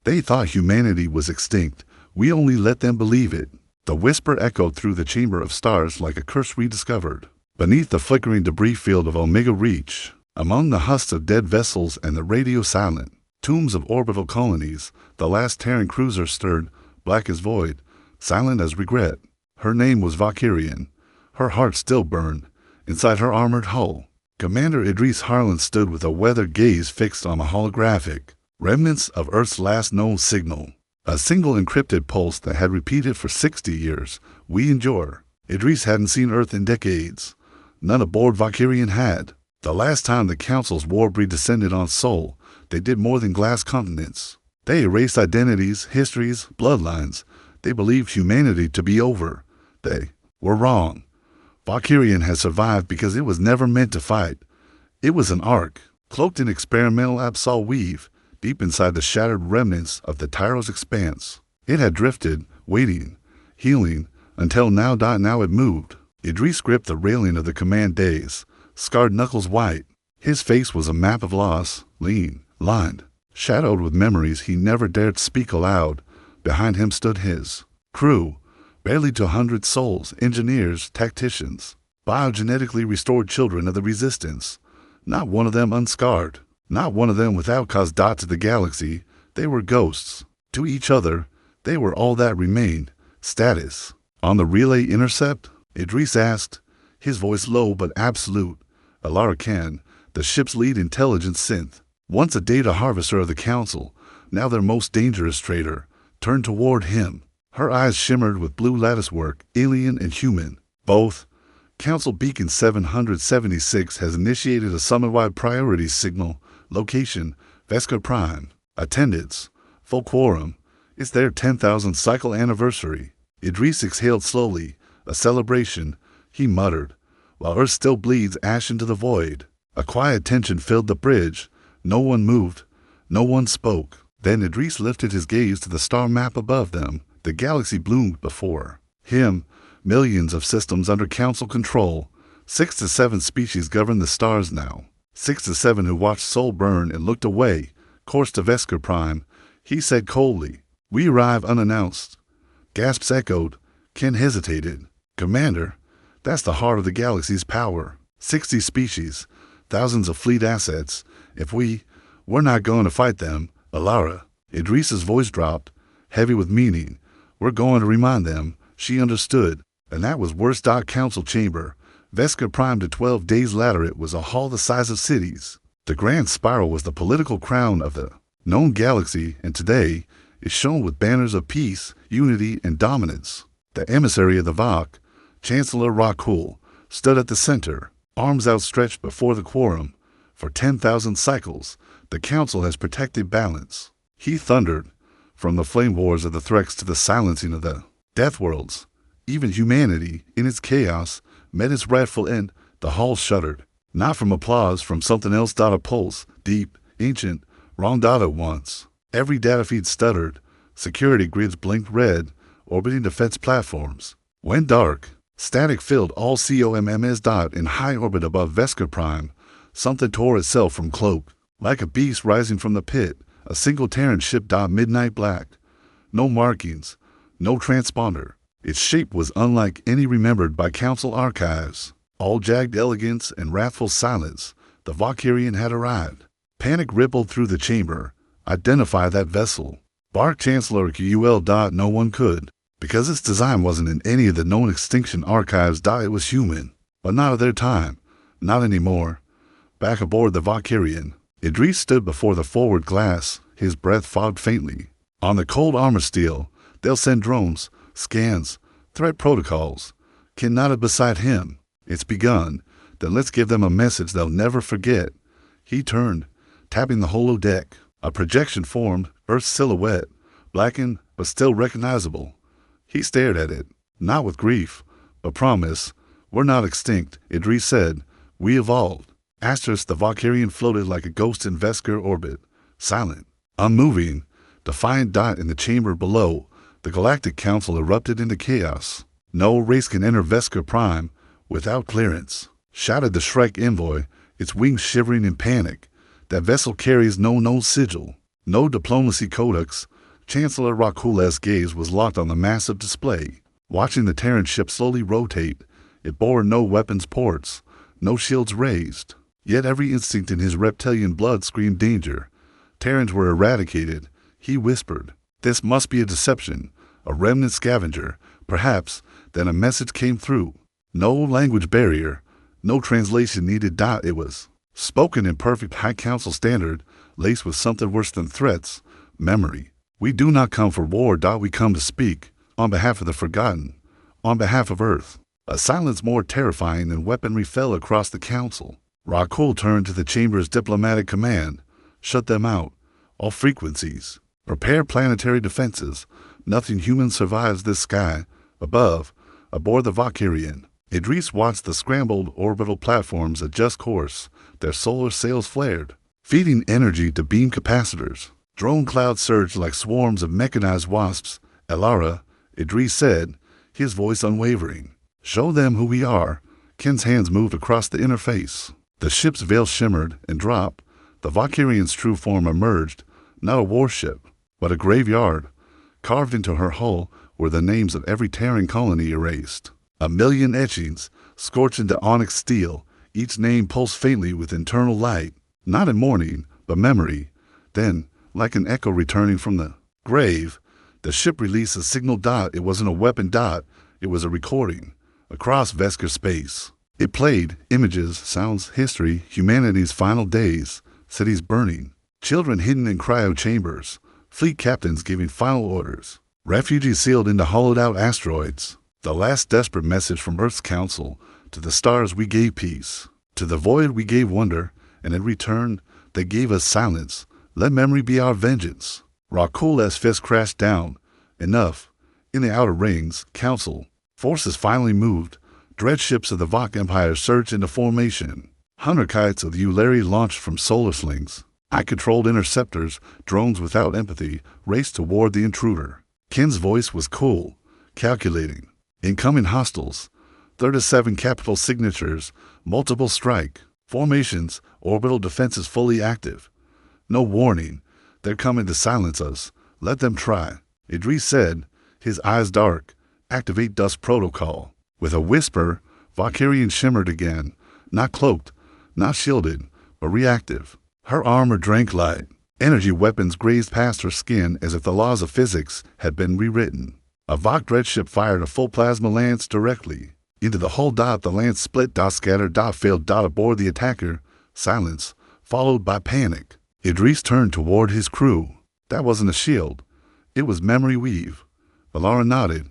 They thought humanity was extinct. We only let them believe it. The whisper echoed through the chamber of stars like a curse rediscovered. Beneath the flickering debris field of Omega Reach, among the husks of dead vessels and the radio-silent tombs of orbital colonies, the last Terran cruiser stirred, black as void, silent as regret. Her name was Valkyrian. Her heart still burned inside her armored hull. Commander Idris Harlan stood with a weathered gaze fixed on a holographic remnants of Earth's last known signal. A single encrypted pulse that had repeated for 60 years. We endure. Idris hadn't seen Earth in decades. None aboard Valkyrian had. The last time the Council's warbreed descended on Sol, they did more than glass continents. They erased identities, histories, bloodlines. They believed humanity to be over. They were wrong. Valkyrian had survived because it was never meant to fight. It was an ark, cloaked in experimental Absol weave, deep inside the shattered remnants of the Tyro's expanse. It had drifted, waiting, healing, until now it moved. Idris gripped the railing of the command dais, scarred knuckles white. His face was a map of loss, lean, lined, shadowed with memories he never dared speak aloud. Behind him stood his crew, barely 200 souls, engineers, tacticians, biogenetically restored children of the Resistance. Not one of them unscarred. Not one of them without cause. To the galaxy, they were ghosts. To each other, they were all that remained. Status. On the relay intercept, Idris asked, his voice low but absolute. Alara Khan, the ship's lead intelligence synth, once a data harvester of the Council, now their most dangerous traitor, turned toward him. Her eyes shimmered with blue latticework, alien and human, both. Council Beacon 776 has initiated a summit-wide priority signal. Location, Vesca Prime. Attendance, full quorum. It's their 10,000th cycle anniversary. Idris exhaled slowly, a celebration, he muttered, while Earth still bleeds ash into the void. A quiet tension filled the bridge. No one moved. No one spoke. Then Idris lifted his gaze to the star map above them. The galaxy bloomed before him. Millions of systems under Council control. 6 to 7 species govern the stars now. 6 to 7 who watched Sol burn and looked away. Course to Vesca Prime, he said coldly. We arrive unannounced. Gasps echoed. Ken hesitated. Commander, that's the heart of the galaxy's power. 60 species, thousands of fleet assets. If we're not going to fight them, Alara. Idris's voice dropped, heavy with meaning. We're going to remind them. She understood, and that was worse. Council chamber. Vesca Prime to 12 days later it was a hall the size of cities. The Grand Spiral was the political crown of the known galaxy, and today is shone with banners of peace, unity, and dominance. The emissary of the Vok, Chancellor Rakul, stood at the center, arms outstretched before the quorum. For 10,000 cycles, the Council has protected balance. He thundered, from the flame wars of the Threx to the silencing of the death worlds. Even humanity, in its chaos, met its rightful end. The hall shuddered, not from applause, from something else. A pulse, deep, ancient, wrong. At once. Every data feed stuttered. Security grids blinked red, orbiting defense platforms. Went dark. Static filled all COMMS. In high orbit above Vesca Prime, something tore itself from cloak. Like a beast rising from the pit, a single Terran ship. Midnight black. No markings, no transponder. Its shape was unlike any remembered by Council archives. All jagged elegance and wrathful silence. The Valkyrian had arrived. Panic rippled through the chamber. Identify that vessel. Bark Chancellor QUL. No one could, because its design wasn't in any of the known extinction archives. It was human, but not of their time. Not anymore. Back aboard the Valkyrian, Idris stood before the forward glass, his breath fogged faintly. On the cold armor steel, they'll send drones, scans, threat protocols. Ken nodded beside him. It's begun. Then let's give them a message they'll never forget. He turned, tapping the holodeck. A projection formed, Earth's silhouette, blackened but still recognizable. He stared at it, not with grief, but promise. We're not extinct, Idris said. We evolved. Asterisk, the Valkyrian floated like a ghost in Vesca orbit, silent, unmoving. Defiant. In the chamber below, the Galactic Council erupted into chaos. No race can enter Vesca Prime without clearance, shouted the Shrek envoy, its wings shivering in panic. That vessel carries no known sigil, no diplomacy codex, Chancellor Rakul's gaze was locked on the massive display. Watching the Terran ship slowly rotate, it bore no weapons ports, no shields raised. Yet every instinct in his reptilian blood screamed danger. Terrans were eradicated, he whispered. This must be a deception, a remnant scavenger. Perhaps then a message came through. No language barrier, no translation needed. It was spoken in perfect High Council standard, laced with something worse than threats, memory. We do not come for war. We come to speak, on behalf of the forgotten, on behalf of Earth. A silence more terrifying than weaponry fell across the council. Rakul turned to the chamber's diplomatic command. Shut them out. All frequencies. Prepare planetary defenses. Nothing human survives this sky. Above, aboard the Valkyrian. Idris watched the scrambled orbital platforms adjust course. Their solar sails flared, feeding energy to beam capacitors. Drone clouds surged like swarms of mechanized wasps. Elara, Idris said, his voice unwavering. Show them who we are. Ken's hands moved across the interface. The ship's veil shimmered and dropped. The Valkyrian's true form emerged, not a warship, but a graveyard. Carved into her hull were the names of every Terran colony erased. 1,000,000 etchings, scorched into onyx steel, each name pulsed faintly with internal light, not in mourning, but memory. Then, like an echo returning from the grave, the ship released a signal. It wasn't a weapon. It was a recording. Across Vesker space. It played images, sounds, history, humanity's final days, cities burning, children hidden in cryo chambers, fleet captains giving final orders, refugees sealed into hollowed-out asteroids. The last desperate message from Earth's council. To the stars we gave peace, to the void we gave wonder, and in return they gave us silence. Let memory be our vengeance. Rakul's fist crashed down. Enough. In the outer rings, council forces finally moved. Dread ships of the Vok Empire surged into formation. Hunter kites of the Ulari launched from solar slings. I-controlled interceptors, drones without empathy, raced toward the intruder. Ken's voice was cool, calculating. Incoming hostiles. 37 capital signatures, multiple strike, formations, orbital defenses fully active. No warning. They're coming to silence us. Let them try. Idris said, his eyes dark. Activate dust protocol. With a whisper, Valkyrian shimmered again. Not cloaked, not shielded, but reactive. Her armor drank light. Energy weapons grazed past her skin as if the laws of physics had been rewritten. A Vok dread ship fired a full plasma lance directly. Into the hull. The lance split. Scattered. Failed. Aboard the attacker. Silence, followed by panic. Idris turned toward his crew. That wasn't a shield. It was memory weave. Valara nodded.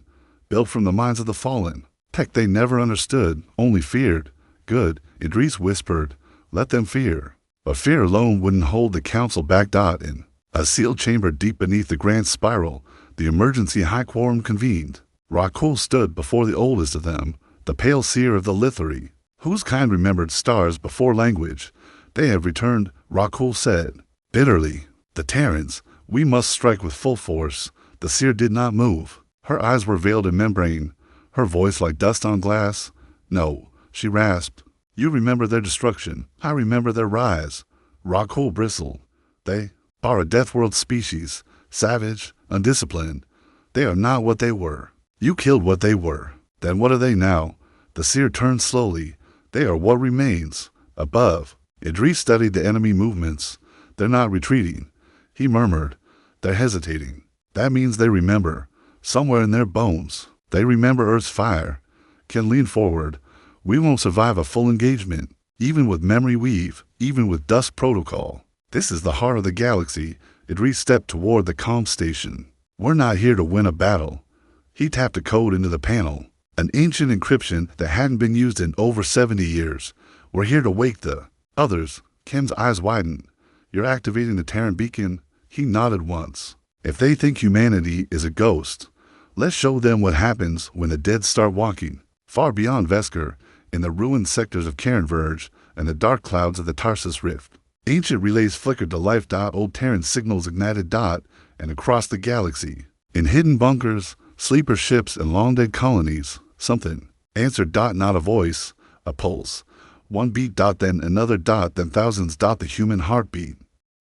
Built from the minds of the fallen. Tech they never understood, only feared. Good, Idris whispered. Let them fear. But fear alone wouldn't hold the council back. In a sealed chamber deep beneath the grand spiral, the emergency high quorum convened. Rakul stood before the oldest of them, the pale seer of the Lithari, whose kind remembered stars before language. They have returned, Rakul said. Bitterly, the Terrans, we must strike with full force. The seer did not move. Her eyes were veiled in membrane, her voice like dust on glass. No, she rasped. You remember their destruction. I remember their rise. Rakul bristled. They are a death-world species, savage, undisciplined. They are not what they were. You killed what they were. Then what are they now? The seer turned slowly. They are what remains. Above. Idris studied the enemy movements. They're not retreating. He murmured. They're hesitating. That means they remember. Somewhere in their bones. They remember Earth's fire. Ken leaned forward. We won't survive a full engagement. Even with memory weave. Even with dust protocol. This is the heart of the galaxy. Idris stepped toward the comm station. We're not here to win a battle. He tapped a code into the panel. An ancient encryption that hadn't been used in over 70 years. We're here to wake the others. Ken's eyes widened. You're activating the Terran beacon? He nodded once. If they think humanity is a ghost, let's show them what happens when the dead start walking. Far beyond Vesker, in the ruined sectors of Karen Verge and the dark clouds of the Tarsus Rift. Ancient relays flickered to life. Old Terran signals ignited. And across the galaxy. In hidden bunkers, sleeper ships, and long-dead colonies, something answered. Not a voice, a pulse. One beat. Then another. Then thousands. The human heartbeat.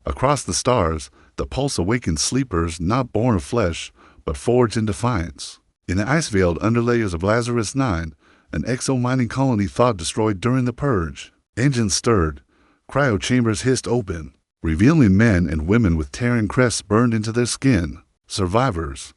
Across the stars, The pulse awakened sleepers not born of flesh, but forged in defiance. In the ice-veiled underlayers of Lazarus 9, an exo-mining colony thought destroyed during the purge. Engines stirred, cryo-chambers hissed open, revealing men and women with Terran crests burned into their skin. Survivors,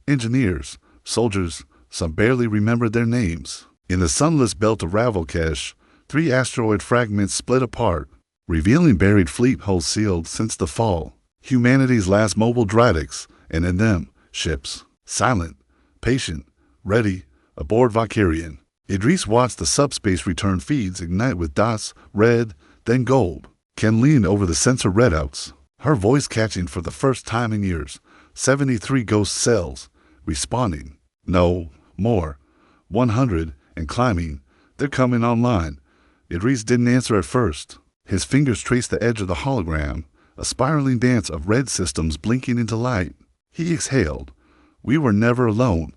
engineers, soldiers, some barely remembered their names. In the sunless belt of Ravelkesh, 3 asteroid fragments split apart, revealing buried fleet hulls sealed since the fall. Humanity's last mobile Drydics, and in them, ships. Silent, patient, ready, aboard Valkyrian. Idris watched the subspace return feeds ignite with dots, red, then gold. Ken leaned over the sensor readouts, her voice catching for the first time in years. 73 ghost cells, responding. No, more. 100, and climbing. They're coming online. Idris didn't answer at first. His fingers traced the edge of the hologram, a spiraling dance of red systems blinking into light. He exhaled. We were never alone.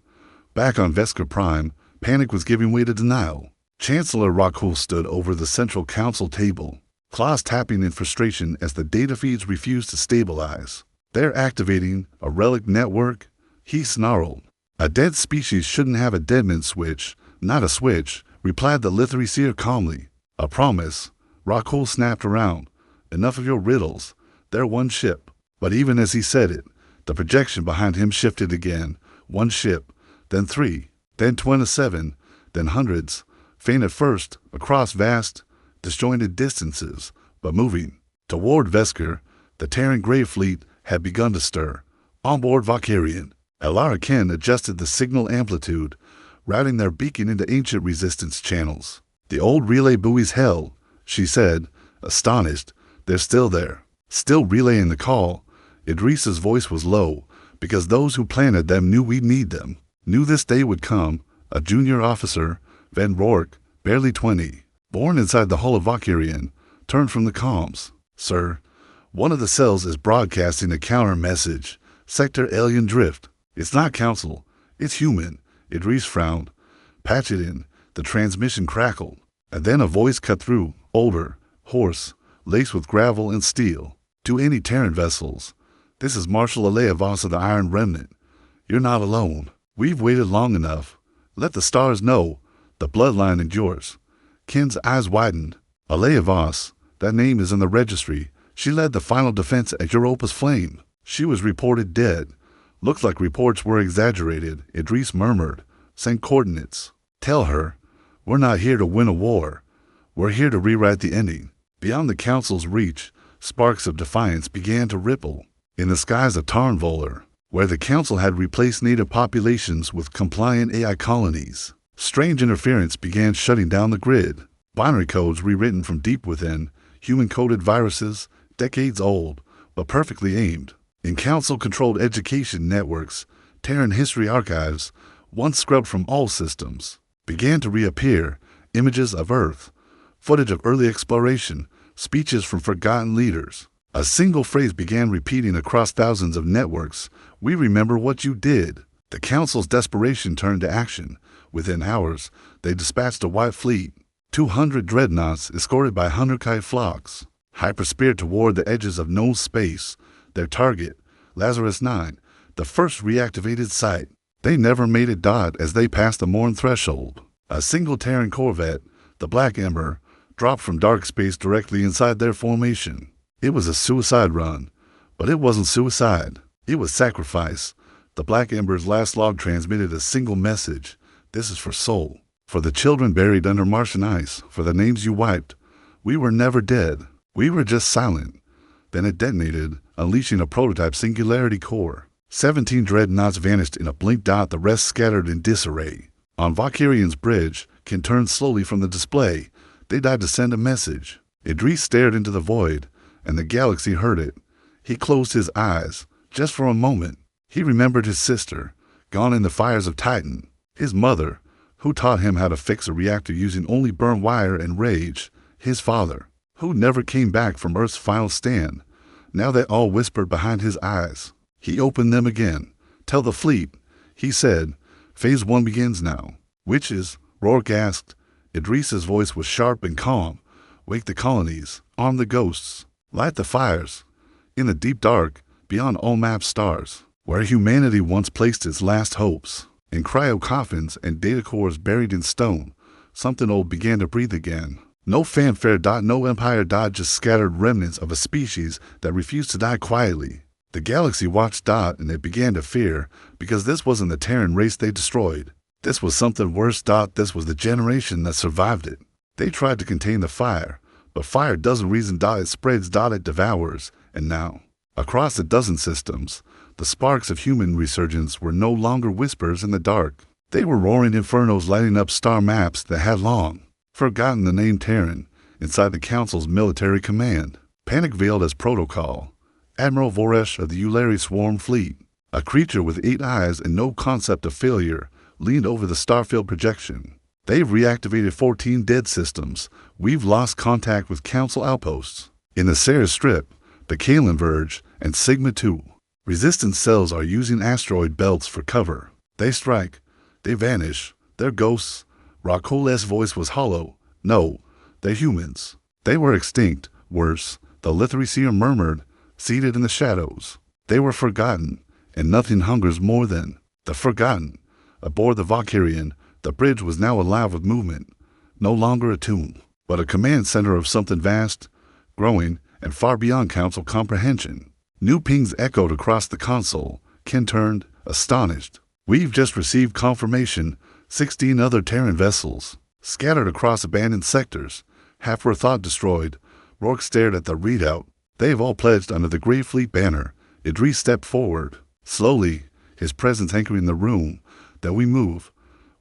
Back on Vesker Prime, panic was giving way to denial. Chancellor Rockhull stood over the central council table, claws tapping in frustration as the data feeds refused to stabilize. They're activating a relic network, he snarled. A dead species shouldn't have a deadman switch, not a switch, replied the Lithoreseer calmly. A promise. Rockhull snapped around. Enough of your riddles. They're one ship. But even as he said it, the projection behind him shifted again. One ship, then 3, then 27, then hundreds, faint at first, across vast, disjointed distances, but moving. Toward Vesker, the Terran Grey Fleet had begun to stir. On board Valkyrian, Alara Ken adjusted the signal amplitude, routing their beacon into ancient resistance channels. The old relay buoys held, she said, astonished. They're still there, still relaying the call. Idris's voice was low, because those who planted them knew we'd need them, knew this day would come. A junior officer, Van Rourke, barely 20, born inside the hull of Valkyrian, turned from the comms. Sir, one of the cells is broadcasting a counter message. Sector Alien Drift. It's not council, it's human. Idris frowned. Patch it in. The transmission crackled, and then a voice cut through, older, hoarse, laced with gravel and steel. To any Terran vessels, this is Marshal Aleavos of the Iron Remnant. You're not alone. We've waited long enough. Let the stars know. The bloodline endures. Ken's eyes widened. Aleavos, that name is in the registry. She led the final defense at Europa's Flame. She was reported dead. Looked like reports were exaggerated, Idris murmured. Send coordinates. Tell her, we're not here to win a war. We're here to rewrite the ending. Beyond the council's reach, sparks of defiance began to ripple. In the skies of Tarnvoller, where the council had replaced native populations with compliant AI colonies, strange interference began shutting down the grid. Binary codes rewritten from deep within, human-coded viruses, decades old, but perfectly aimed. In council-controlled education networks, Terran history archives, once scrubbed from all systems, began to reappear. Images of Earth, footage of early exploration, speeches from forgotten leaders. A single phrase began repeating across thousands of networks. We remember what you did. The council's desperation turned to action. Within hours, they dispatched a white fleet, 200 dreadnoughts escorted by hunter-kite flocks, hyperspeared toward the edges of known space. Their target, Lazarus 9, the first reactivated site. They never made it dot as they passed the Morn threshold. A single Terran corvette, the Black Ember, dropped from dark space directly inside their formation. It was a suicide run, but it wasn't suicide. It was sacrifice. The Black Ember's last log transmitted a single message. This is for Sol, for the children buried under Martian ice, for the names you wiped. We were never dead. We were just silent. Then it detonated, unleashing a prototype singularity core. 17 dreadnoughts vanished in a blink dot, the rest scattered in disarray. On Valkyrian's bridge, Ken turned slowly from the display. They died to send a message. Idris stared into the void, and the galaxy heard it. He closed his eyes, just for a moment. He remembered his sister, gone in the fires of Titan. His mother, who taught him how to fix a reactor using only burnt wire and rage. His father, who never came back from Earth's final stand. Now they all whispered behind his eyes. He opened them again. Tell the fleet, he said. Phase 1 begins now. Witches, Rourke asked. Idris's voice was sharp and calm. Wake the colonies, arm the ghosts, light the fires. In the deep dark, beyond all mapped stars, where humanity once placed its last hopes. In cryo coffins and data cores buried in stone, something old began to breathe again. No fanfare, no empire, just scattered remnants of a species that refused to die quietly. The galaxy watched, and it began to fear, because this wasn't the Terran race they destroyed. This was something worse, this was the generation that survived it. They tried to contain the fire, but fire doesn't reason, it spreads, it devours, and now, across a dozen systems, the sparks of human resurgence were no longer whispers in the dark. They were roaring infernos lighting up star maps that had long forgotten the name Terran inside the Council's military command. Panic veiled as protocol. Admiral Voresh of the Ulari Swarm Fleet, a creature with 8 eyes and no concept of failure, leaned over the starfield projection. They've reactivated 14 dead systems. We've lost contact with Council outposts. In the Ceres Strip, the Kalen Verge, and Sigma 2. Resistance cells are using asteroid belts for cover. They strike. They vanish. They're ghosts. Rakole's voice was hollow. No, they're humans. They were extinct. Worse, the Lithricier murmured, seated in the shadows. They were forgotten, and nothing hungers more than the forgotten. Aboard the Valkyrian, the bridge was now alive with movement. No longer a tomb, but a command center of something vast, growing, and far beyond Council comprehension. New pings echoed across the console. Ken turned, astonished. We've just received confirmation. 16 other Terran vessels, scattered across abandoned sectors. Half were thought destroyed. Rourke stared at the readout. They've all pledged under the Grey Fleet banner. Idris stepped forward. Slowly, his presence anchoring the room. That we move.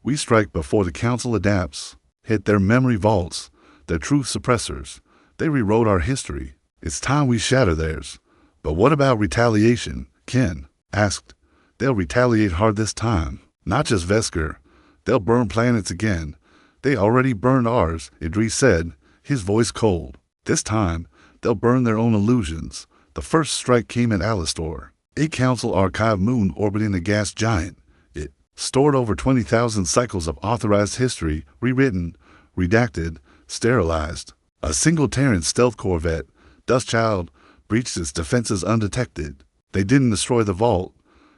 We strike before the Council adapts. Hit their memory vaults. Their truth suppressors. They rewrote our history. It's time we shatter theirs. But what about retaliation? Ken asked. They'll retaliate hard this time. Not just Vesker. They'll burn planets again. They already burned ours, Idris said, his voice cold. This time, they'll burn their own illusions. The first strike came at Alistor, a Council archive moon orbiting a gas giant. It stored over 20,000 cycles of authorized history, rewritten, redacted, sterilized. A single Terran stealth corvette, Dustchild, breached its defenses undetected. They didn't destroy the vault.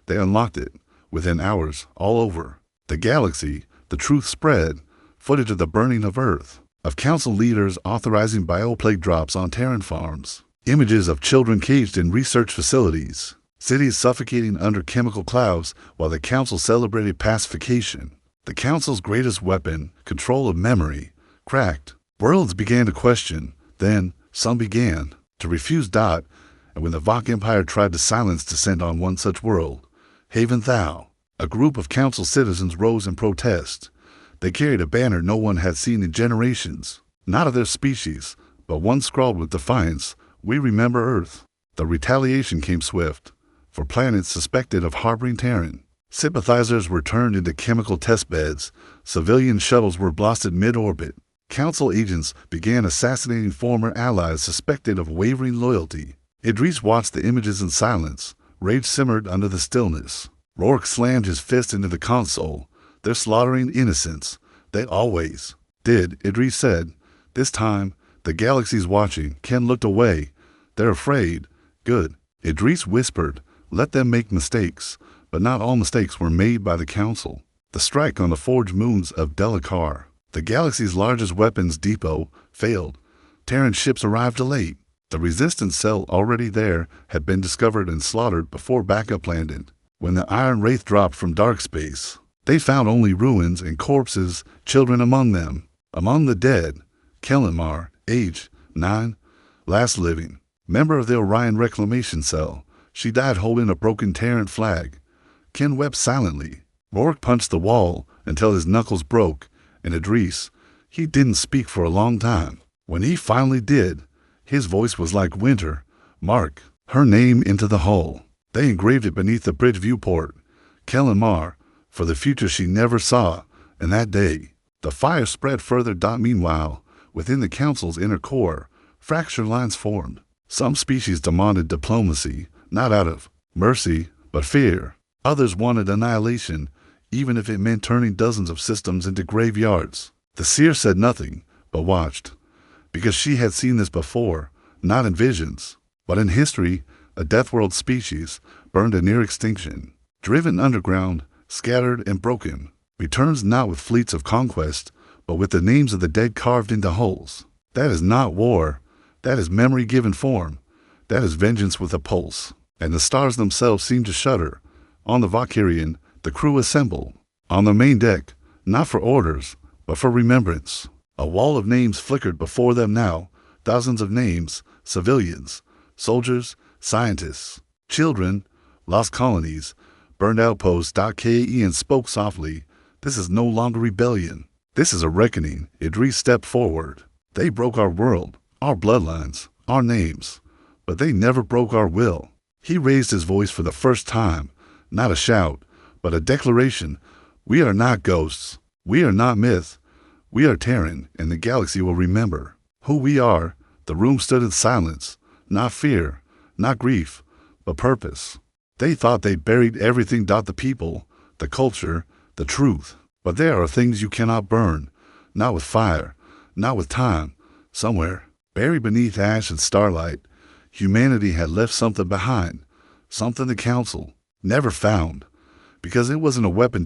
They unlocked it. Within hours, all over the galaxy, the truth spread. Footage of the burning of Earth, of Council leaders authorizing bioplague drops on Terran farms, images of children caged in research facilities, cities suffocating under chemical clouds while the Council celebrated pacification. The Council's greatest weapon, control of memory, cracked. Worlds began to question. Then, some began to refuse. And when the Vok Empire tried to silence dissent on one such world, Haven Thou, a group of Council citizens rose in protest. They carried a banner no one had seen in generations, not of their species, but one scrawled with defiance, "We remember Earth." The retaliation came swift. For planets suspected of harboring Terran, sympathizers were turned into chemical test beds. Civilian shuttles were blasted mid-orbit. Council agents began assassinating former allies suspected of wavering loyalty. Idris watched the images in silence. Rage simmered under the stillness. Rourke slammed his fist into the console. They're slaughtering innocents. They always did, Idris said. This time, the galaxy's watching. Ken looked away. They're afraid. Good. Idris whispered. Let them make mistakes. But not all mistakes were made by the Council. The strike on the forged moons of Delacar, the galaxy's largest weapons depot, failed. Terran ships arrived late. The resistance cell already there had been discovered and slaughtered before backup landed. When the Iron Wraith dropped from dark space, they found only ruins and corpses, children among them. Among the dead, Kellenmar, age 9, last living, member of the Orion Reclamation Cell. She died holding a broken Terran flag. Ken wept silently. Rourke punched the wall until his knuckles broke, and Idris, he didn't speak for a long time. When he finally did, his voice was like winter. Mark her name into the hull. They engraved it beneath the bridge viewport. Kellenmar, for the future she never saw, and that day. The fire spread further. Meanwhile, within the Council's inner core, fracture lines formed. Some species demanded diplomacy, not out of mercy, but fear. Others wanted annihilation, even if it meant turning dozens of systems into graveyards. The seer said nothing, but watched, because she had seen this before, not in visions, but in history. a death world species, burned to near extinction, driven underground, scattered and broken, returns not with fleets of conquest, but with the names of the dead carved into hulls. That is not war. That is memory given form. That is vengeance with a pulse. And the stars themselves seem to shudder. On the Valkyrian, the crew assemble. On the main deck, not for orders, but for remembrance. A wall of names flickered before them now, thousands of names, civilians, soldiers, scientists, children, lost colonies, burned outposts. Ian spoke softly. This is no longer rebellion. This is a reckoning. Idris stepped forward. They broke our world, our bloodlines, our names, but they never broke our will. He raised his voice for the first time, not a shout, but a declaration. We are not ghosts. We are not myth. We are Terran, and the galaxy will remember who we are. The room stood in silence, not fear, not grief, but purpose. They thought they buried everything. The people, the culture, the truth. But there are things you cannot burn, not with fire, not with time. Somewhere, buried beneath ash and starlight, humanity had left something behind, something the Council never found. Because it wasn't a weapon.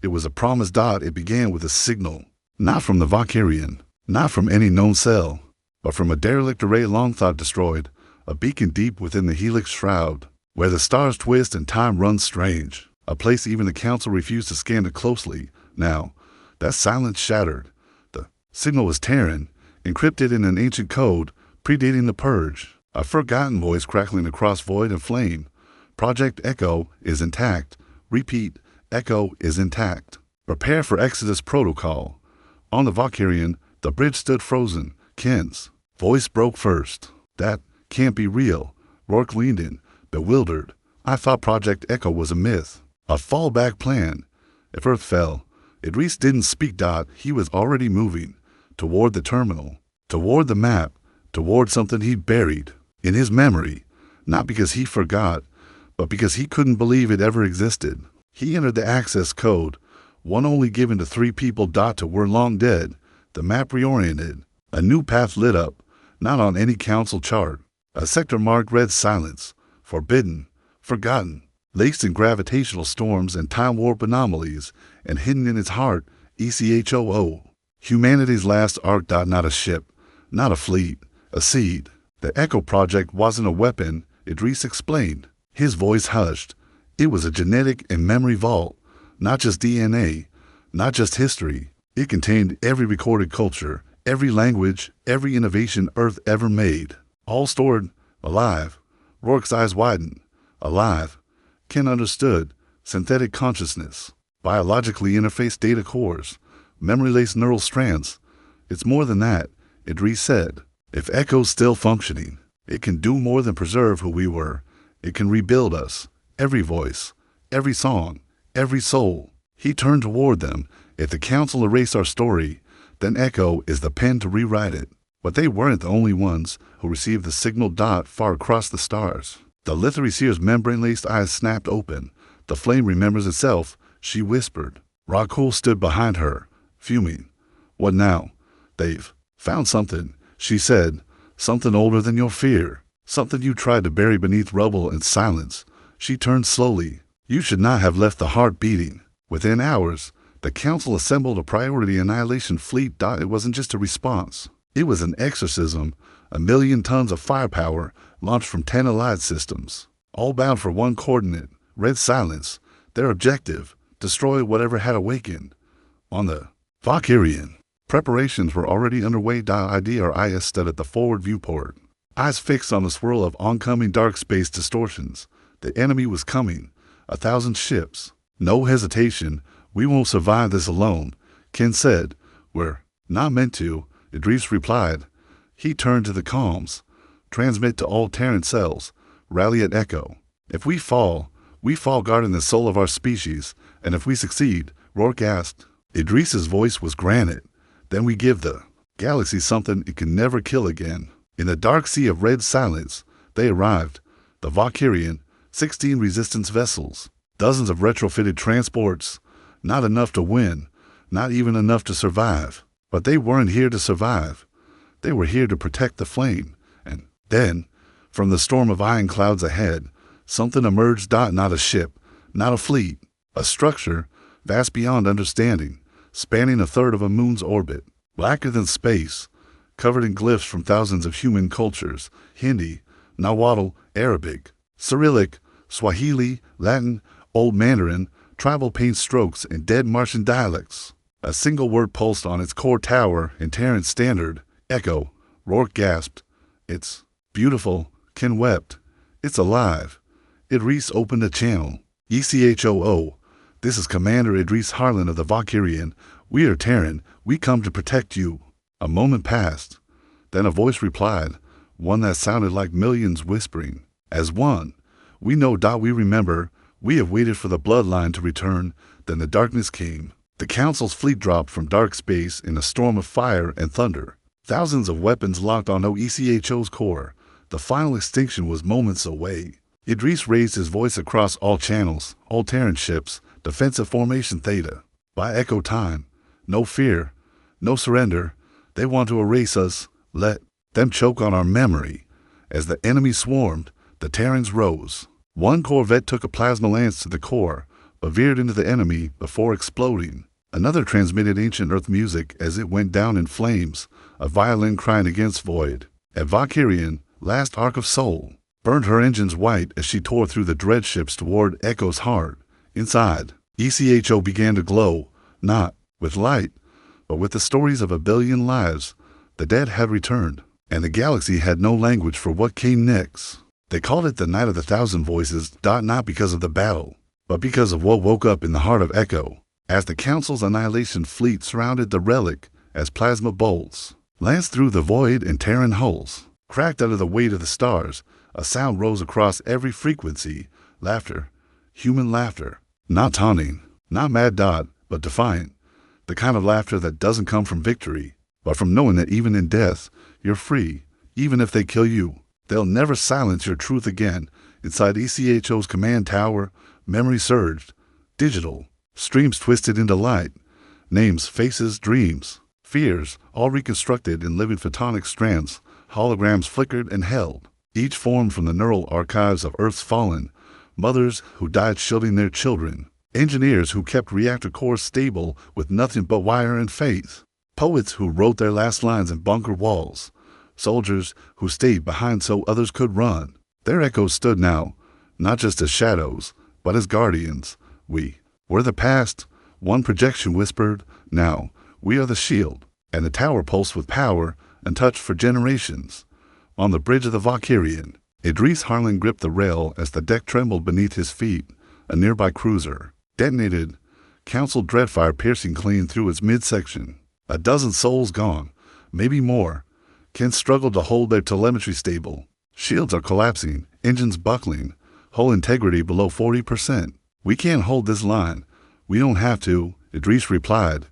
It was a promise. It began with a signal, not from the Valkyrian, not from any known cell, but from a derelict array long thought destroyed, a beacon deep within the helix shroud, where the stars twist and time runs strange, a place even the Council refused to scan it closely. Now, that silence shattered. The signal was Terran, encrypted in an ancient code, predating the Purge, a forgotten voice crackling across void and flame. Project Echo is intact. Repeat, Echo is intact. Prepare for Exodus protocol. On the Valkyrian, the bridge stood frozen. Ken's voice broke first. That can't be real. Rourke leaned in, bewildered. I thought Project Echo was a myth, a fallback plan. If Earth fell, Idris didn't speak. He was already moving toward the terminal, toward the map, toward something he'd buried in his memory, not because he forgot, but because he couldn't believe it ever existed. He entered the access code, one only given to 3 people. To were long dead. The map reoriented. A new path lit up, not on any Council chart. A sector marked red silence, forbidden, forgotten, laced in gravitational storms and time warp anomalies, and hidden in its heart, ECHOO. Humanity's last arc. Not a ship, not a fleet, a seed. The Echo Project wasn't a weapon, Idris explained. His voice hushed. It was a genetic and memory vault, not just DNA, not just history. It contained every recorded culture, every language, every innovation Earth ever made, all stored alive. Rourke's eyes widened. Alive. Ken understood. Synthetic consciousness, biologically interfaced data cores, memory-laced neural strands. It's more than that, Idris said. If Echo's still functioning, it can do more than preserve who we were. It can rebuild us. Every voice, every song, every soul. He turned toward them. If the Council erased our story, then Echo is the pen to rewrite it. But they weren't the only ones who received the signal. Far across the stars, the Lithari Seer's membrane-laced eyes snapped open. The flame remembers itself, she whispered. Rakul stood behind her, fuming. What now? They've found something, she said. Something older than your fear. Something you tried to bury beneath rubble and silence. She turned slowly. You should not have left the heart beating. Within hours, the Council assembled a priority annihilation fleet. It wasn't just a response. It was an exorcism. 1,000,000 tons of firepower launched from 10 allied systems, all bound for one coordinate, red silence. Their objective, destroy whatever had awakened. On the Valkyrian, preparations were already underway. IDRIS stood at the forward viewport, eyes fixed on the swirl of oncoming dark space distortions. The enemy was coming. 1,000 ships. No hesitation. We won't survive this alone, Ken said. We're not meant to, Idris replied. He turned to the comms. Transmit to all Terran cells. Rally at Echo. If we fall guarding the soul of our species. And if we succeed, Rourke asked. Idris's voice was granite. Then we give the galaxy something it can never kill again. In the dark sea of red silence, they arrived. The Valkyrian, 16 resistance vessels, dozens of retrofitted transports. Not enough to win, not even enough to survive. But they weren't here to survive. They were here to protect the flame. And then, From the storm of iron clouds ahead, something emerged. Not a ship, not a fleet, a structure vast beyond understanding, spanning a third of a moon's orbit, blacker than space, covered in glyphs from thousands of human cultures: Hindi, Nahuatl, Arabic, Cyrillic, Swahili, Latin, Old Mandarin, tribal paint strokes, and dead Martian dialects. A single word pulsed on its core tower in Terran Standard: Echo. Rourke gasped. "It's beautiful." Ken wept. "It's alive." Idris opened a channel. "ECHOO. This is Commander Idris Harlan of the Valkyrian. We are Terran. We come to protect you." A moment passed. Then a voice replied, one that sounded like millions whispering. "As one. We know. We remember. We have waited for the bloodline to return." Then the darkness came. The Council's fleet dropped from dark space in a storm of fire and thunder. Thousands of weapons locked on ECHO's core. The final extinction was moments away. Idris raised his voice across all channels: "All Terran ships, defensive formation Theta. By Echo time. No fear. No surrender. They want to erase us. Let them choke on our memory." As the enemy swarmed, the Terrans rose. One corvette took a plasma lance to the core, but veered into the enemy before exploding. Another transmitted ancient Earth music as it went down in flames, a violin crying against void. At Valkyrian, last arc of soul, burned her engines white as she tore through the dread ships toward Echo's heart. Inside, ECHO began to glow, not with light, but with the stories of a billion lives. The dead had returned, and the galaxy had no language for what came next. They called it the Night of the Thousand Voices. Not because of the battle, but because of what woke up in the heart of Echo, as the Council's annihilation fleet surrounded the relic, as plasma bolts lanced through the void and Terran hulls. Cracked under the weight of the stars, a sound rose across every frequency: laughter, human laughter. Not taunting, not mad. But defiant. The kind of laughter that doesn't come from victory, but from knowing that even in death, you're free. Even if they kill you, they'll never silence your truth again. Inside ECHO's command tower, memory surged. Digital. Streams twisted into light. Names, faces, dreams, fears, all reconstructed in living photonic strands. Holograms flickered and held, each formed from the neural archives of Earth's fallen. Mothers who died shielding their children. Engineers who kept reactor cores stable with nothing but wire and faith. Poets who wrote their last lines in bunker walls. Soldiers who stayed behind so others could run. Their echoes stood now, not just as shadows, but as guardians. "We were the past," one projection whispered. "Now, we are the shield." And the tower pulsed with power and touched for generations. On the bridge of the Valkyrian, Idris Harlan gripped the rail as the deck trembled beneath his feet. A nearby cruiser detonated, Council dreadfire piercing clean through its midsection. A dozen souls gone, maybe more. Ken struggled to hold their telemetry stable. Shields are collapsing, engines buckling, hull integrity below 40%. "We can't hold this line." "We don't have to," Idris replied.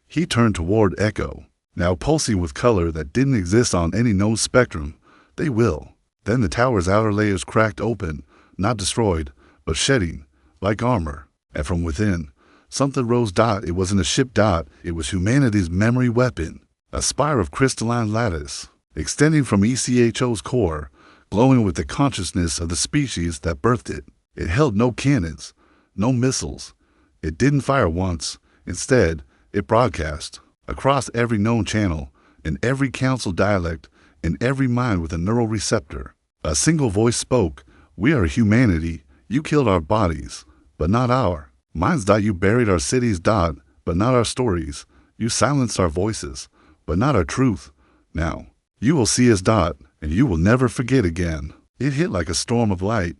He turned toward Echo, now pulsing with color that didn't exist on any known spectrum. "They will." Then the tower's outer layers cracked open, not destroyed, but shedding, like armor. And from within, something rose. It wasn't a ship. It was humanity's memory weapon. A spire of crystalline lattice, extending from ECHO's core, glowing with the consciousness of the species that birthed it. It held no cannons, no missiles. It didn't fire once. Instead, it broadcast across every known channel, in every council dialect, in every mind with a neural receptor. A single voice spoke: "We are humanity. You killed our bodies, but not our minds. You buried our cities. But not our stories. You silenced our voices, but not our truth. Now, you will see us. And you will never forget again." It hit like a storm of light.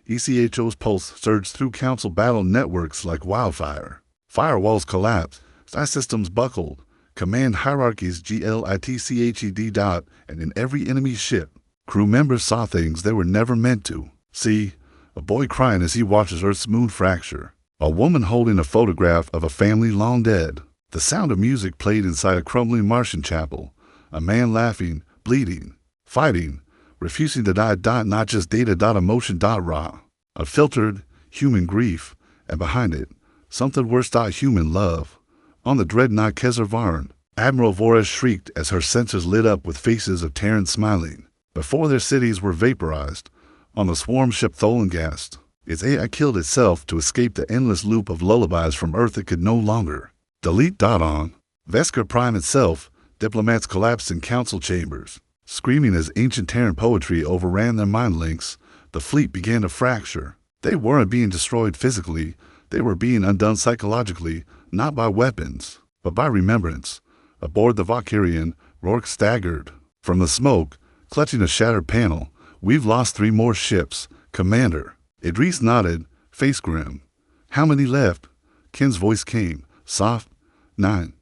ECHO's pulse surged through council battle networks like wildfire. Firewalls collapsed. Sci systems buckled. Command hierarchies glitched. And in every enemy ship, crew members saw things they were never meant to see. A boy crying as he watches Earth's moon fracture. A woman holding a photograph of a family long dead. The sound of music played inside a crumbling Martian chapel. A man laughing, bleeding, fighting, refusing to die. Not just data. Emotion. Raw. Unfiltered, human grief. And behind it, something worse. Human love. On the dreadnought Kezar Varn, Admiral Vorash shrieked as her sensors lit up with faces of Terrans smiling. before their cities were vaporized, on the swarm ship Tholengast. Its AI killed itself to escape the endless loop of lullabies from Earth it could no longer. Delete. On Vesker Prime itself, diplomats collapsed in council chambers. Screaming as ancient Terran poetry overran their mind links, the fleet began to fracture. They weren't being destroyed physically, they were being undone psychologically, not by weapons, but by remembrance. Aboard the Valkyrian, Rourke staggered. From the smoke, clutching a shattered panel, "We've lost 3 more ships, Commander." Idris nodded, face grim. "How many left?" Ken's voice came, soft. 9.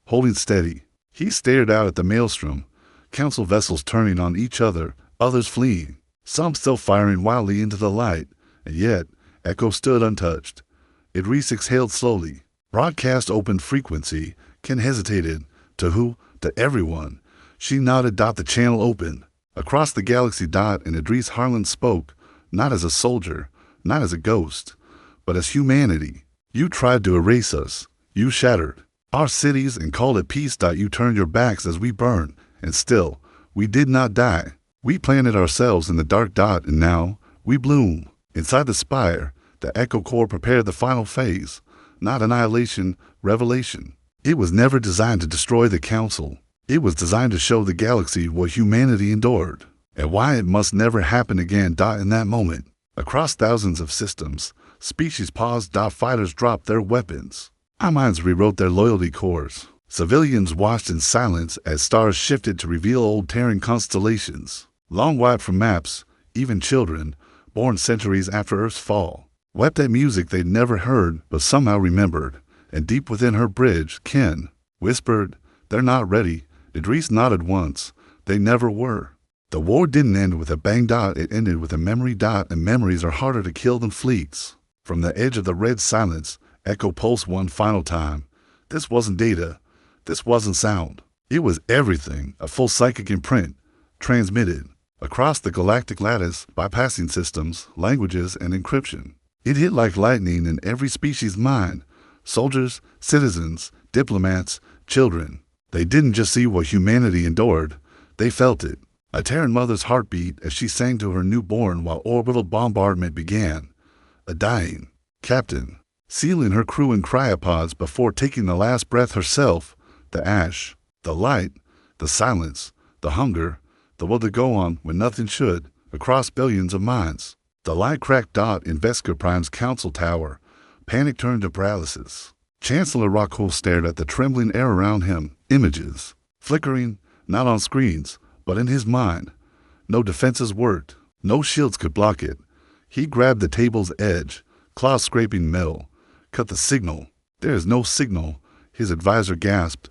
Holding steady. He stared out at the maelstrom, council vessels turning on each other, others fleeing, some still firing wildly into the light, and yet Echo stood untouched. Idris exhaled slowly. Broadcast opened frequency. Ken hesitated. To who? To everyone. She nodded. The channel opened. Across the galaxy. And Idris Harlan spoke, not as a soldier, not as a ghost, but as humanity. "You tried to erase us. You shattered our cities and called it peace. You turned your backs as we burned, and still, we did not die. We planted ourselves in the dark. And now, we bloom." Inside the spire, the Echo Core prepared the final phase. Not annihilation, revelation. It was never designed to destroy the Council. It was designed to show the galaxy what humanity endured, and why it must never happen again. In that moment, across thousands of systems, species paused. Fighters dropped their weapons. Our minds rewrote their loyalty cores. Civilians watched in silence as stars shifted to reveal old Terran constellations, long wiped from maps. Even children, born centuries after Earth's fall, wept at music they'd never heard but somehow remembered. And deep within her bridge, Ken whispered, "They're not ready." Idris nodded once. They never were. The war didn't end with a bang. It ended with a memory. And memories are harder to kill than fleets. From the edge of the red silence, Echo pulsed one final time. This wasn't data. This wasn't sound. It was everything, a full psychic imprint, transmitted across the galactic lattice, bypassing systems, languages, and encryption. It hit like lightning in every species' mind. Soldiers, citizens, diplomats, children. They didn't just see what humanity endured, they felt it. A Terran mother's heartbeat as she sang to her newborn while orbital bombardment began. A dying captain, sealing her crew in cryopods before taking the last breath herself. The ash, the light, the silence, the hunger, the will to go on when nothing should, across billions of minds. The light cracked. In Vesker Prime's council tower, panic turned to paralysis. Chancellor Rockwell stared at the trembling air around him. Images, flickering, not on screens, but in his mind. No defenses worked. No shields could block it. He grabbed the table's edge, claws scraping metal. Cut the signal. There is no signal. His advisor gasped.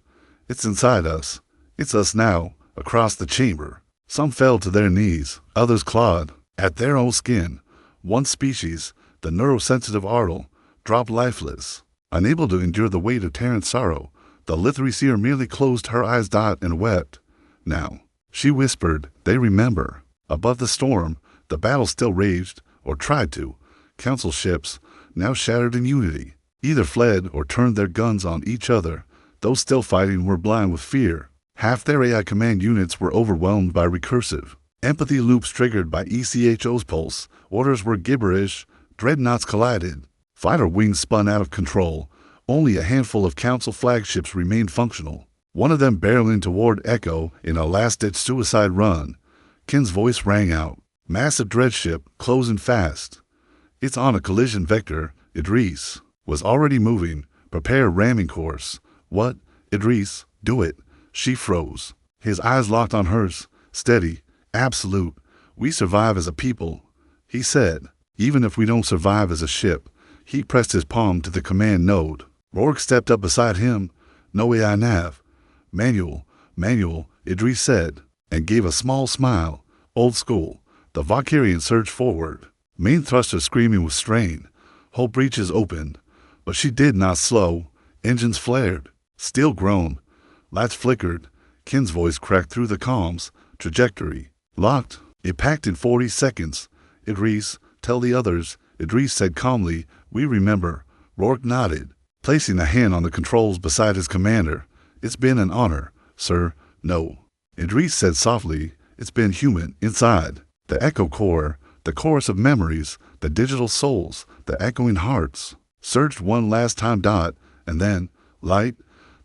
It's inside us. It's us now, across the chamber. Some fell to their knees. Others clawed at their own skin. One species, the neurosensitive Ardal, dropped lifeless. Unable to endure the weight of Terran sorrow, the Lithyseer merely closed her eyes. And wept. Now, she whispered, they remember. Above the storm, the battle still raged, or tried to. Council ships, now shattered in unity, either fled or turned their guns on each other. Those still fighting were blind with fear. Half their AI command units were overwhelmed by recursive empathy loops triggered by ECHO's pulse. Orders were gibberish. Dreadnoughts collided. Fighter wings spun out of control. Only a handful of Council flagships remained functional. One of them barreling toward Echo in a last-ditch suicide run. Ken's voice rang out. Massive dreadship, closing fast. It's on a collision vector. Idris was already moving. Prepare ramming course. What? Idris, do it. She froze. His eyes locked on hers. Steady. Absolute. We survive as a people, he said. Even if we don't survive as a ship. He pressed his palm to the command node. Rourke stepped up beside him. No AI nav. Manual, Idris said, and gave a small smile. Old school. The Valkyrian surged forward. Main thrusters screaming with strain. Hull breaches opened. But she did not slow. Engines flared. Steel groaned. Lights flickered. Ken's voice cracked through the comms. Trajectory. Locked. It packed in 40 seconds. Idris, tell the others. Idris said calmly, we remember. Rourke nodded, placing a hand on the controls beside his commander. It's been an honor, sir. No. Idris said softly, It's been human inside. The echo core, the chorus of memories, the digital souls, the echoing hearts, surged one last time. And then, light,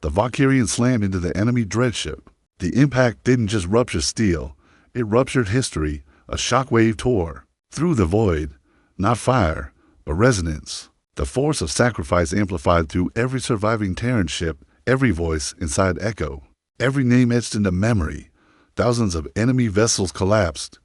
the Valkyrian slammed into the enemy dreadship. The impact didn't just rupture steel, it ruptured history. A shockwave tore through the void, not fire, but resonance. The force of sacrifice amplified through every surviving Terran ship, every voice inside Echo, every name etched into memory. Thousands of enemy vessels collapsed,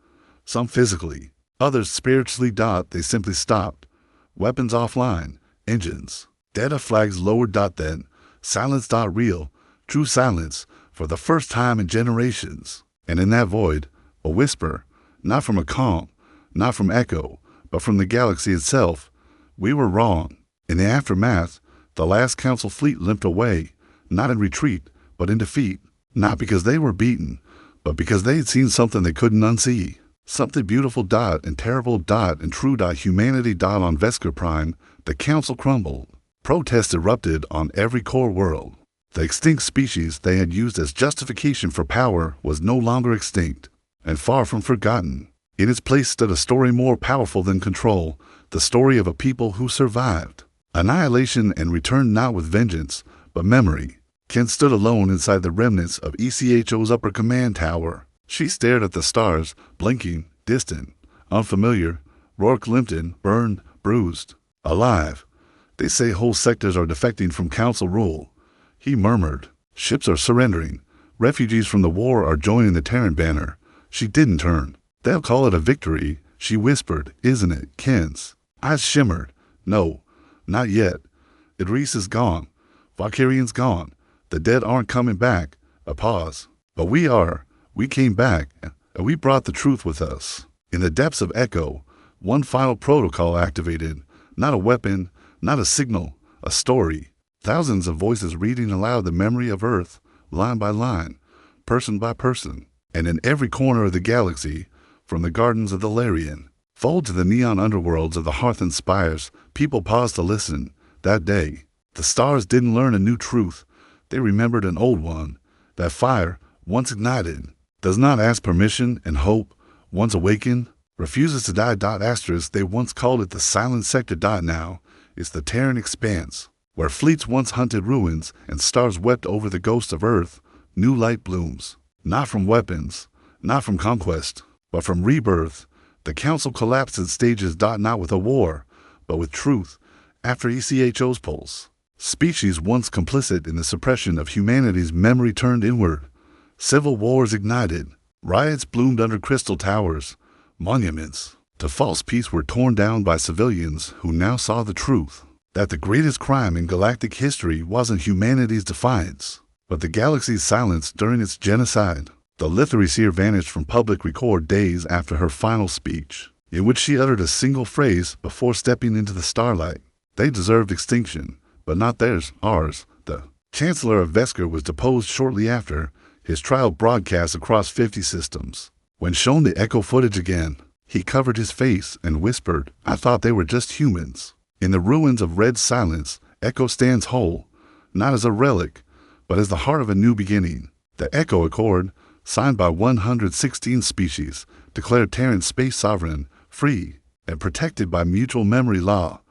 some physically, others spiritually. They simply stopped. Weapons offline, engines, data flags lowered. Then, silence. Real, true silence, for the first time in generations. And in that void, a whisper, not from a calm, not from Echo, but from the galaxy itself. We were wrong. In the aftermath, the last Council fleet limped away, not in retreat, but in defeat. Not because they were beaten, but because they had seen something they couldn't unsee. Something beautiful. And terrible. And true. Humanity. On Vesker Prime, the Council crumbled. Protests erupted on every core world. The extinct species they had used as justification for power was no longer extinct, and far from forgotten. In its place stood a story more powerful than control, the story of a people who survived annihilation and returned not with vengeance, but memory. Ken stood alone inside the remnants of ECHO's upper command tower. She stared at the stars, blinking, distant, unfamiliar. Rourke Limpton, burned, bruised, alive. They say whole sectors are defecting from Council rule. He murmured, ships are surrendering. Refugees from the war are joining the Terran banner. She didn't turn. They'll call it a victory, she whispered. Isn't it, Ken's eyes shimmered. No, not yet. Idris is gone. Valkyrian's gone. The dead aren't coming back. A pause. But we are. We came back, and we brought the truth with us. In the depths of Echo, one final protocol activated. Not a weapon, not a signal, a story. Thousands of voices reading aloud the memory of Earth, line by line, person by person. And in every corner of the galaxy, from the gardens of the Larian, fold to the neon underworlds of the Hearthen spires, people paused to listen. That day, the stars didn't learn a new truth. They remembered an old one. That fire, once ignited, does not ask permission, and hope, once awakened, refuses to die. Asterisk, they once called it the silent sector. Now, it's the Terran expanse, where fleets once hunted ruins and stars wept over the ghosts of Earth. New light blooms, not from weapons, not from conquest, but from rebirth. The Council collapsed in stages. Not with a war, but with truth. After ECHO's pulse, species once complicit in the suppression of humanity's memory turned inward. Civil wars ignited. Riots bloomed under crystal towers. Monuments to false peace were torn down by civilians who now saw the truth. That the greatest crime in galactic history wasn't humanity's defiance, but the galaxy's silence during its genocide. The Lithoreseer vanished from public record days after her final speech, in which she uttered a single phrase before stepping into the starlight. They deserved extinction, but not theirs, ours. The Chancellor of Vesker was deposed shortly after, his trial broadcast across 50 systems. When shown the Echo footage again, he covered his face and whispered, I thought they were just humans. In the ruins of red silence, Echo stands whole, not as a relic, but as the heart of a new beginning. The Echo Accord, signed by 116 species, declared Terran space sovereign, free, and protected by mutual memory law.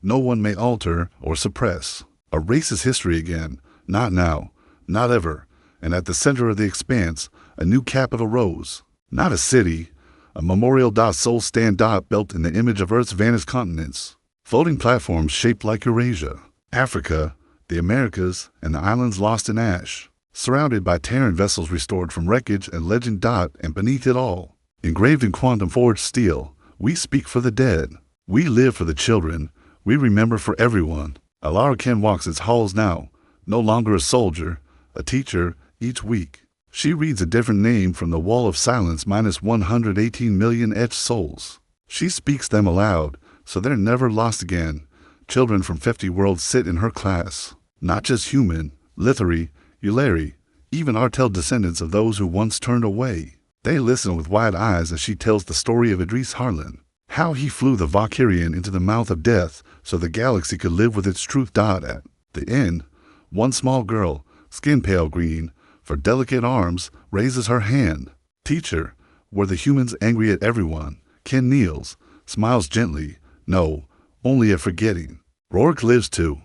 No one may alter or suppress. Erases history again, not now, not ever. And at the center of the expanse, a new capital rose. Not a city, a memorial. Soul stand. Built in the image of Earth's vanished continents. Floating platforms shaped like Eurasia, Africa, the Americas, and the islands lost in ash. Surrounded by Terran vessels restored from wreckage and legend. And beneath it all, engraved in quantum forged steel, we speak for the dead. We live for the children. We remember for everyone. Alara Ken walks its halls now, no longer a soldier, a teacher. Each week, she reads a different name from the wall of silence. Minus 118 million etched souls. She speaks them aloud, so they're never lost again. Children from 50 worlds sit in her class. Not just human, Lithari, Euleri, even Artel descendants of those who once turned away. They listen with wide eyes as she tells the story of Idris Harlan. How he flew the Valkyrian into the mouth of death so the galaxy could live with its truth. At the end, one small girl, skin pale green, for delicate arms, raises her hand. Teacher, Were the humans angry at everyone? Ken kneels, smiles gently. No, only at forgetting. Rourke lives too.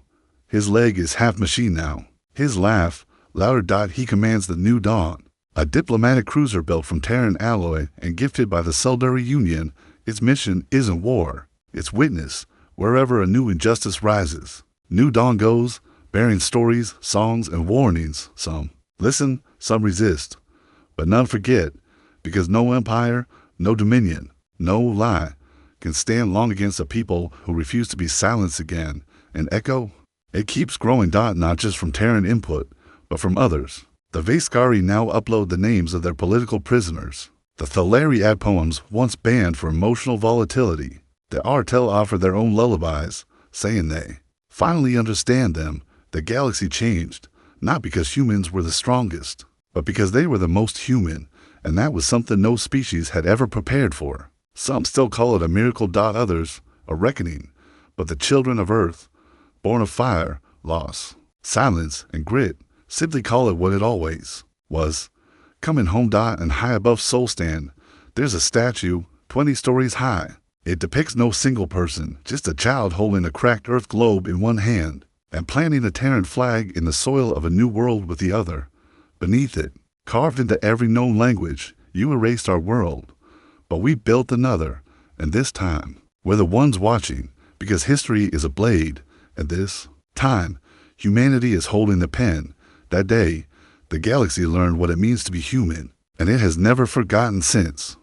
His leg is half machine now. His laugh, louder. He commands the New Dawn, a diplomatic cruiser built from Terran alloy and gifted by the Sulduri Union. Its mission isn't war. It's witness, wherever a new injustice rises. New Dawn goes, bearing stories, songs, and warnings. Some listen, some resist, but none forget, because no empire, no dominion, no lie can stand long against a people who refuse to be silenced again. An echo? It keeps growing. Not just from Terran input, but from others. The Vaskari now upload the names of their political prisoners. The Thaleri add poems once banned for emotional volatility. The Artel offer their own lullabies, saying they finally understand them. The galaxy changed, not because humans were the strongest, but because they were the most human, and that was something no species had ever prepared for. Some still call it a miracle. Others, a reckoning. But the children of Earth, born of fire, loss, silence, and grit, simply call it what it always was. Coming home. And high above Soul Stand, there's a statue 20 stories high. It depicts no single person, just a child holding a cracked Earth globe in one hand and planting a Terran flag in the soil of a new world with the other. Beneath it, carved into every known language, you erased our world, but we built another, and this time, we're the ones watching, because history is a blade, and this time, humanity is holding the pen. That day, the galaxy learned what it means to be human, and it has never forgotten since.